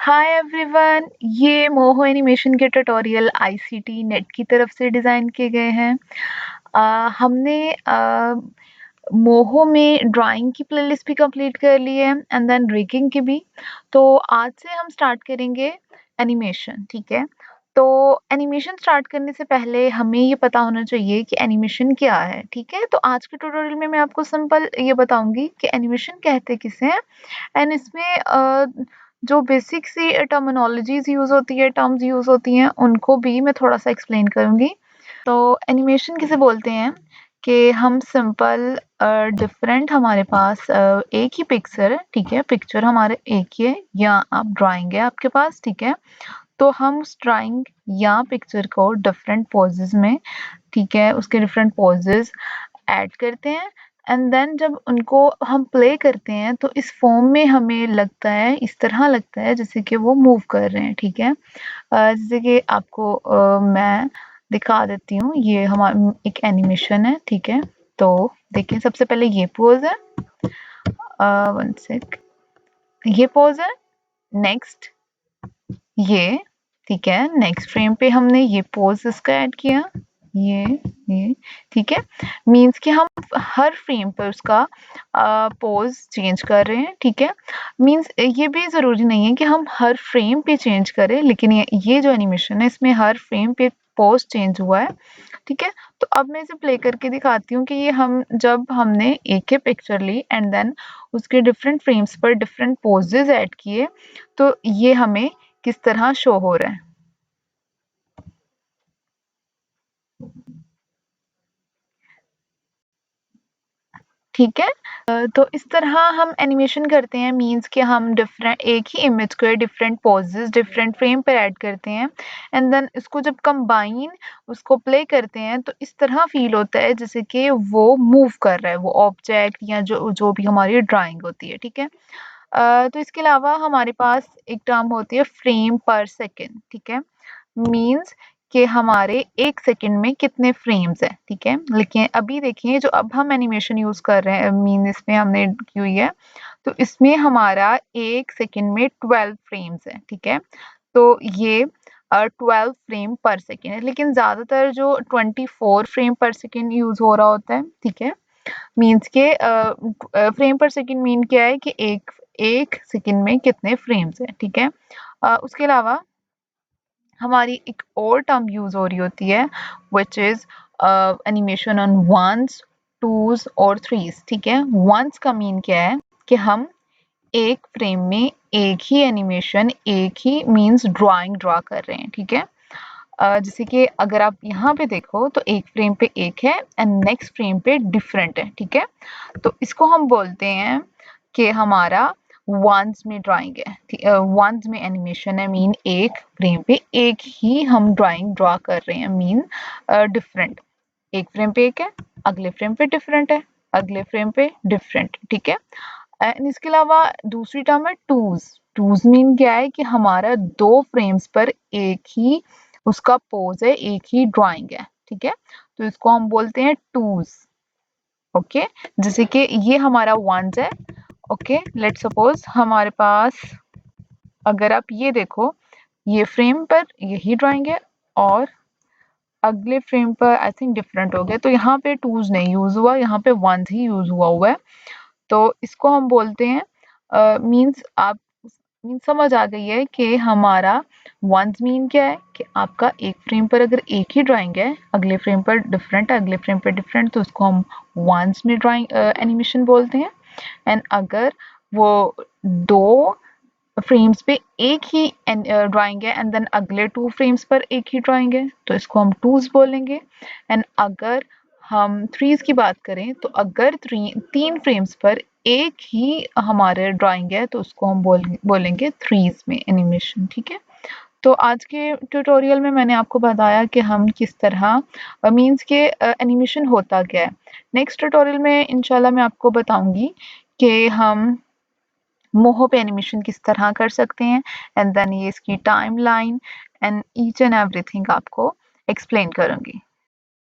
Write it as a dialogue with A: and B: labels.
A: Hi everyone, ये मोहो animation के tutorial ICT net की तरफ से डिज़ाइन किए गए हैं। हमने मोहो में ड्राइंग की प्लेलिस्ट भी कंप्लीट कर ली है एंड देन रिगिंग की भी। तो आज से हम स्टार्ट करेंगे एनिमेशन, ठीक है? तो एनिमेशन स्टार्ट करने से पहले हमें ये पता होना चाहिए कि एनिमेशन क्या है, ठीक है? तो आज के ट्यूटोरियल में मैं आपको सिंपल ये बताऊंगी कि एनिमेशन कहते किसे हैं एंड इसमें जो बेसिक सी टर्मिनोलॉजीज़ यूज़ होती है, टर्म्स यूज़ होती हैं, उनको भी मैं थोड़ा-सा एक्सप्लेन करूँगी। तो एनिमेशन किसे बोलते हैं कि हम सिंपल डिफरेंट हमारे पास एक ही पिक्चर है, ठीक है? पिक्चर हमारे एक ही है या आप ड्राइंग है आपके पास, ठीक है? तो हम उस ड्राइंग या पिक्चर को डिफरेंट पोजेज़ में, ठीक है? उसके डिफरेंट पोजेज़ ऐड करते हैं एंड देन जब उनको हम प्ले करते हैं तो इस फॉर्म में हमें लगता है, इस तरह लगता है जैसे कि वो मूव कर रहे हैं, ठीक है? जैसे कि आपको मैं दिखा देती हूँ, ये हमारा एक एनिमेशन है, ठीक है? तो देखिए सबसे पहले ये पोज़ है, 1 सेक, ये पोज़ है, नेक्स्ट ये, ठीक है? नेक्स्ट फ्रेम पे हमने ये पोज़ इसका ऐड किया, ये, ठीक है? मीन्स कि हम हर फ्रेम पर उसका पोज़ चेंज कर रहे हैं, ठीक है? मीन्स ये भी ज़रूरी नहीं है कि हम हर फ्रेम पे चेंज करें, लेकिन ये जो एनिमेशन है इसमें हर फ्रेम पे पोज़ चेंज हुआ है, ठीक है? तो अब मैं इसे प्ले करके दिखाती हूँ कि ये जब हमने एक ही पिक्चर ली एंड देन उसके डिफरेंट फ्रेम्स पर डिफरेंट पोजेज़ ऐड किए, तो ये हमें किस तरह शो हो रहा है। ठीक है? तो इस तरह हम एनिमेशन करते हैं, मीन्स कि हम डिफरेंट एक ही इमेज को डिफरेंट पोजेस डिफरेंट फ्रेम पर ऐड करते हैं एंड देन इसको जब कंबाइन उसको प्ले करते हैं तो इस तरह फील होता है जैसे कि वो मूव कर रहा है, वो ऑब्जेक्ट या जो जो भी हमारी ड्राइंग होती है, ठीक है? तो इसके अलावा हमारे पास एक टर्म होती है फ्रेम पर सेकेंड, ठीक है? मीन्स कि हमारे 1 सेकंड में कितने फ्रेम्स हैं, ठीक है? लेकिन अभी देखिए जो अब हम एनिमेशन यूज़ कर रहे हैं, मीन इसमें हमने की हुई है, तो इसमें हमारा 1 सेकंड में 12 फ्रेम्स हैं, ठीक है? तो ये 12 फ्रेम पर सेकंड है, लेकिन ज़्यादातर जो 24 फ्रेम पर सेकंड यूज़ हो रहा होता है, ठीक है? मीन्स के फ्रेम पर सेकंड मीन क्या है कि एक सेकंड में कितने फ्रेम्स हैं, ठीक है? उसके अलावा हमारी एक और टर्म यूज हो रही होती है which is animation on ones, twos और थ्रीज, ठीक है? वंस का मीन क्या है कि हम एक फ्रेम में एक ही एनिमेशन, एक ही मीन्स ड्राइंग ड्रा कर रहे हैं, ठीक है? जैसे कि अगर आप यहाँ पे देखो तो एक फ्रेम पे एक है एंड नेक्स्ट फ्रेम पे डिफरेंट है, ठीक है? तो इसको हम बोलते हैं कि हमारा वंस में ड्राइंग है, वंस में एनिमेशन है, मीन एक फ्रेम पे एक ही हम ड्राइंग ड्रा कर रहे हैं, मीन डिफरेंट। एक फ्रेम पे एक है, अगले फ्रेम पे डिफरेंट है, अगले फ्रेम पे डिफरेंट, ठीक है? एंड इसके अलावा दूसरी टर्म है टूज। टूज मीन क्या है कि हमारा 2 फ्रेम्स पर एक ही उसका पोज है, एक ही ड्राइंग है, ठीक है? तो इसको हम बोलते हैं टूज। ओके, जैसे कि ये हमारा वंस है। ओके, लेट्स सपोज हमारे पास, अगर आप ये देखो, ये फ्रेम पर यही ड्राइंग है और अगले फ्रेम पर आई थिंक डिफरेंट हो गया, तो यहाँ पे टूज नहीं यूज हुआ, यहाँ पे वंस ही यूज हुआ है। तो इसको हम बोलते हैं मीन्स आप मीन समझ आ गई है कि हमारा वंस मीन क्या है कि आपका एक फ्रेम पर अगर एक ही ड्राइंग है, अगले फ्रेम पर डिफरेंट है, अगले फ्रेम पर डिफरेंट, तो उसको हम वंस में ड्राइंग एनिमेशन बोलते हैं। एंड अगर वो 2 फ्रेम्स पे एक ही ड्राइंग है एंड देन अगले 2 फ्रेम्स पर एक ही ड्राइंग है, तो इसको हम टूज बोलेंगे। एंड अगर हम थ्रीज की बात करें तो अगर 3 फ्रेम्स पर एक ही हमारे ड्राइंग है तो उसको हम बोलेंगे थ्रीज में एनिमेशन, ठीक है? तो आज के ट्यूटोरियल में मैंने आपको बताया कि हम किस तरह मीन्स के एनिमेशन होता क्या है। नेक्स्ट ट्यूटोरियल में इंशाल्लाह मैं आपको बताऊंगी कि हम मोहो पे एनिमेशन किस तरह कर सकते हैं एंड देन ये इसकी timeline and each and everything आपको एक्सप्लेन करूंगी।